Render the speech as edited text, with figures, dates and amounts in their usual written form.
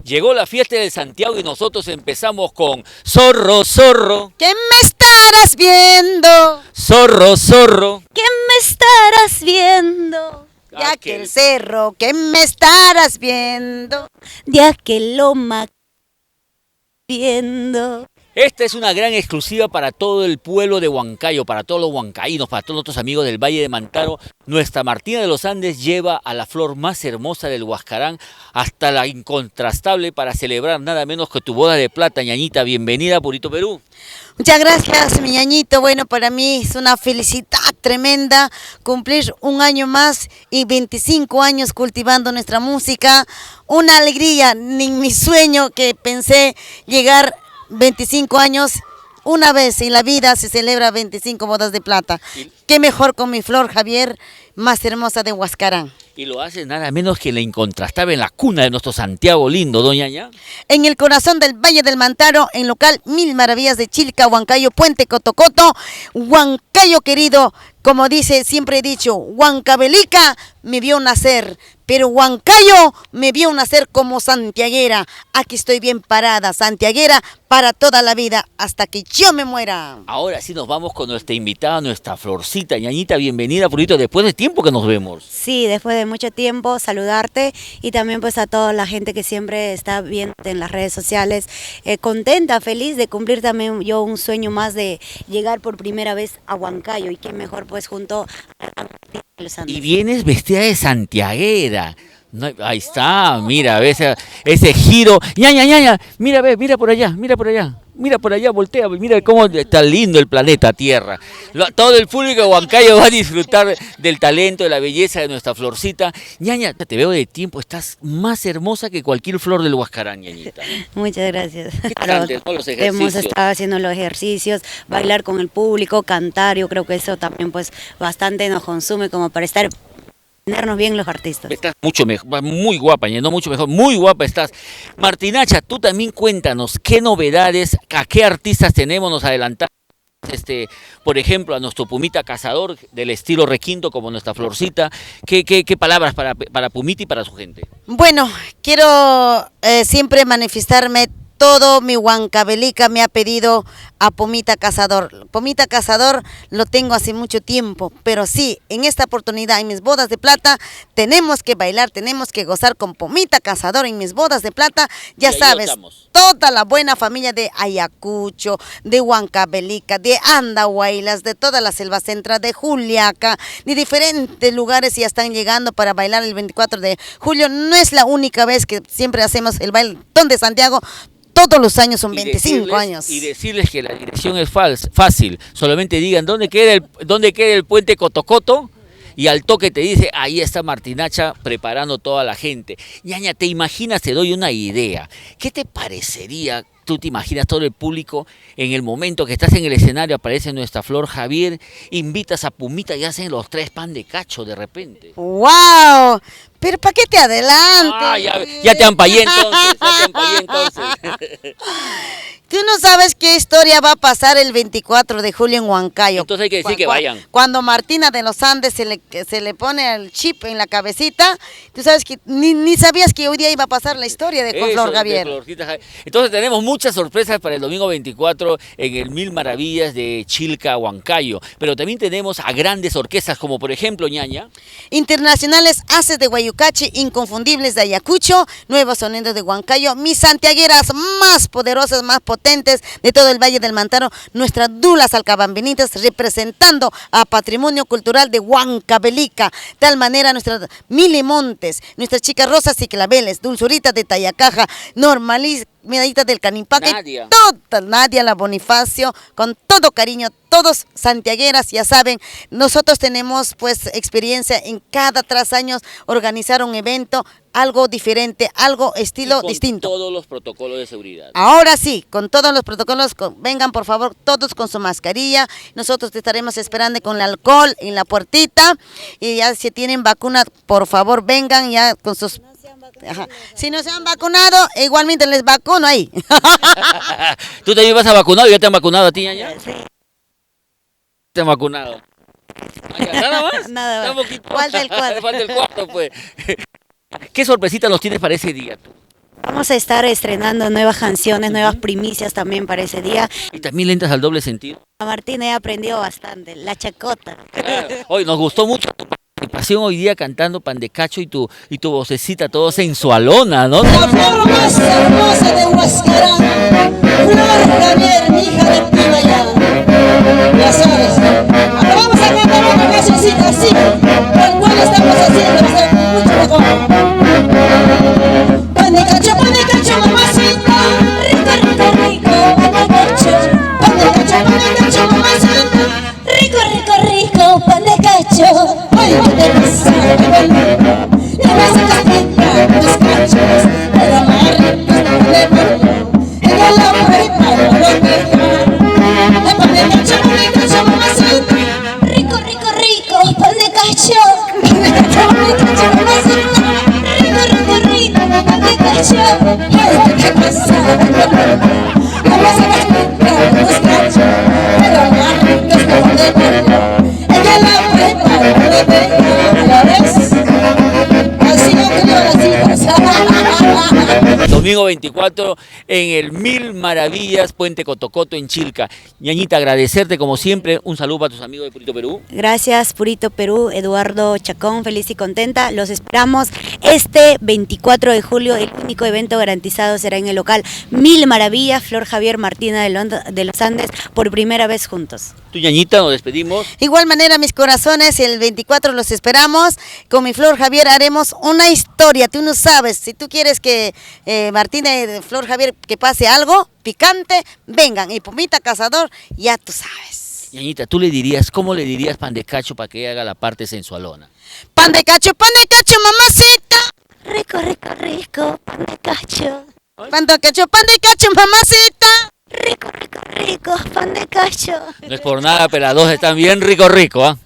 Llegó la fiesta de Santiago y nosotros empezamos con Zorro, zorro, ¿Qué me estarás viendo? zorro, zorro. ¿Qué me estarás viendo? De aquel cerro, ¿qué me estarás viendo? De aquel loma viendo. Esta es una gran exclusiva para todo el pueblo de Huancayo, para todos los huancaínos, para todos nuestros amigos del Valle de Mantaro. Nuestra Martina de los Andes lleva a la flor más hermosa del Huascarán hasta la incontrastable para celebrar nada menos que tu boda de plata, ñañita. Bienvenida a Purito Perú. Muchas gracias, mi ñañito. Bueno, para mí es una felicidad tremenda cumplir un año más y 25 años cultivando nuestra música. Una alegría, ni en mi sueño que pensé llegar 25 años. Una vez en la vida se celebra 25 bodas de plata. Qué mejor con mi flor, Javier, más hermosa de Huascarán. Y lo hace nada menos que la incontrastable en la cuna de nuestro Santiago lindo, doña ña. En el corazón del Valle del Mantaro, en local Mil Maravillas de Chilca, Huancayo, Puente Cotocoto. Huancayo querido, como dice, siempre he dicho, Huancavelica me vio nacer, pero Huancayo me vio nacer como santiaguera. Aquí estoy bien parada, santiaguera, para toda la vida, hasta que yo me muera. Ahora sí nos vamos con nuestra invitada, nuestra Florcita. Ñañita, bienvenida, Purito, después de tiempo que nos vemos. Sí, después de mucho tiempo, saludarte y también pues a toda la gente que siempre está viendo en las redes sociales. Contenta, feliz de cumplir también yo un sueño más de llegar por primera vez a Huancayo y qué mejor pues junto a los Andes. Y vienes vestida de santiaguera. No, ahí está, mira, ves ese giro. Ñaña, ñaña, mira, ve, mira por allá, mira por allá. Mira por allá, voltea, mira cómo está lindo el planeta Tierra. Todo el público de Huancayo va a disfrutar del talento, de la belleza de nuestra Florcita. Ñaña, te veo de tiempo, estás más hermosa que cualquier flor del Huascarán, ñañita. Muchas gracias. ¿Qué tal antes, no, los ejercicios? Hemos estado haciendo los ejercicios, bailar con el público, cantar, yo creo que eso también pues bastante nos consume como para estar... tenernos bien los artistas. Estás mucho mejor, muy guapa, no mucho mejor, muy guapa estás. Martinacha, tú también cuéntanos qué novedades, a qué artistas tenemos, nos adelantamos. Por ejemplo, a nuestro Pumita Cazador del estilo requinto como nuestra Florcita. ¿Qué palabras para Pumita y para su gente? Bueno, quiero siempre manifestarme. Todo mi Huancavelica me ha pedido a Pomita Cazador. Pomita Cazador lo tengo hace mucho tiempo, pero sí, en esta oportunidad, en mis bodas de plata, tenemos que bailar, tenemos que gozar con Pomita Cazador en mis bodas de plata. Ya sabes, toda la buena familia de Ayacucho, de Huancavelica, de Andahuaylas, de toda la selva central, de Juliaca, de diferentes lugares ya están llegando para bailar el 24 de julio. No es la única vez que siempre hacemos el baile de Santiago. Todos los años son 25 años. Y decirles que la dirección es fácil. Solamente digan dónde queda el puente Cotocoto y al toque te dice, ahí está Martinacha preparando toda la gente. Ñaña, ¿te imaginas? Te doy una idea. ¿Qué te parecería? Tú te imaginas todo el público en el momento que estás en el escenario, aparece nuestra Flor Javier, invitas a Pumita y hacen los 3 pan de cacho de repente. ¡Wow! Pero ¿para qué te adelantes? Ah, ya te ampallé entonces, Tú no sabes qué historia va a pasar el 24 de julio en Huancayo. Entonces hay que decir que vayan. Cuando Martina de los Andes se le pone el chip en la cabecita, tú sabes que ni sabías que hoy día iba a pasar la historia de con Flor Javier. Entonces tenemos muchas sorpresas para el domingo 24 en el Mil Maravillas de Chilca, Huancayo. Pero también tenemos a grandes orquestas como por ejemplo, ñaña. Internacionales Haces de Guayucachi, inconfundibles de Ayacucho, Nuevos Sonidos de Huancayo, mis santiagueras más poderosas, más potentes de todo el Valle del Mantaro, nuestras dulas alcabambinitas representando a Patrimonio Cultural de Huancavelica. De tal manera nuestras Mili Montes, nuestras chicas Rosas y Claveles, Dulzurita de Tayacaja, Normaliz, Medallita del Canimpaque, Nadia la Bonifacio, con todo cariño, todos santiagueras, ya saben, nosotros tenemos pues experiencia en cada 3 años organizar un evento, algo diferente, algo estilo distinto. Todos los protocolos de seguridad. Ahora sí, con todos los protocolos, vengan por favor todos con su mascarilla, nosotros te estaremos esperando con el alcohol en la puertita y ya si tienen vacuna, por favor vengan ya con sus... Ajá. Si no se han vacunado, igualmente les vacuno ahí. ¿Tú también vas a vacunar? ¿Ya te han vacunado a ti, ñaña? Sí. ¿Te han vacunado? ¿Nada más? Nada más. Falta el cuarto. Falta el cuarto, pues. ¿Qué sorpresita nos tienes para ese día tú? Vamos a estar estrenando nuevas canciones, nuevas primicias también para ese día. Y también le entras al doble sentido. A Martina he aprendido bastante, la chacota. Hoy nos gustó mucho tu participación hoy día cantando Pan de Cacho y tu vocecita todo sensualona, ¿no? La flor más hermosa de Huascarán, Flor Javier, mi hija de Tibaya. Ya sabes, ahora vamos a cantar una cancioncita así, tal cual estamos haciendo, va a ser mucho mejor. Pan de cacho, mamacita, rico, rico, rico, pan de cacho, mamacita, rico, rico, rico, pan de cacho. Ay, te pasa, le vas a castigar los cachos, pero más ricos no le pongo. Ella la prepara, lo deja. Pan de cacho, mamacita, rico, rico, rico, pan de cacho, mamacita, rico, rico, rico, pan de cacho. Ay, te pasa, le vas a castigar los cachos, pero más ricos no le pongo. Ella la prepara, lo deja. ¿La ves? Así no creo las hijas. Domingo 24 en el Mil Maravillas, Puente Cotocoto en Chilca. Ñañita, agradecerte como siempre. Un saludo para tus amigos de Purito Perú. Gracias, Purito Perú, Eduardo Chacón, feliz y contenta. Los esperamos este 24 de julio. El único evento garantizado será en el local Mil Maravillas, Flor Javier Martina de los Andes, por primera vez juntos. Tu Ñañita, nos despedimos. Igual manera, mis corazones, el 24 los esperamos. Con mi Flor Javier haremos una historia, tú no sabes. Si tú quieres que Martina y Flor Javier que pase algo picante, vengan. Y Pomita Cazador, ya tú sabes. Ñañita, ¿tú le dirías, cómo le dirías Pan de Cacho para que haga la parte sensualona? Pan de cacho, mamacita. Rico, rico, rico, pan de cacho. Pan de cacho, mamacita. Rico, rico, rico, pan de cacho. No es por nada, pero las dos están bien rico, ¿ah?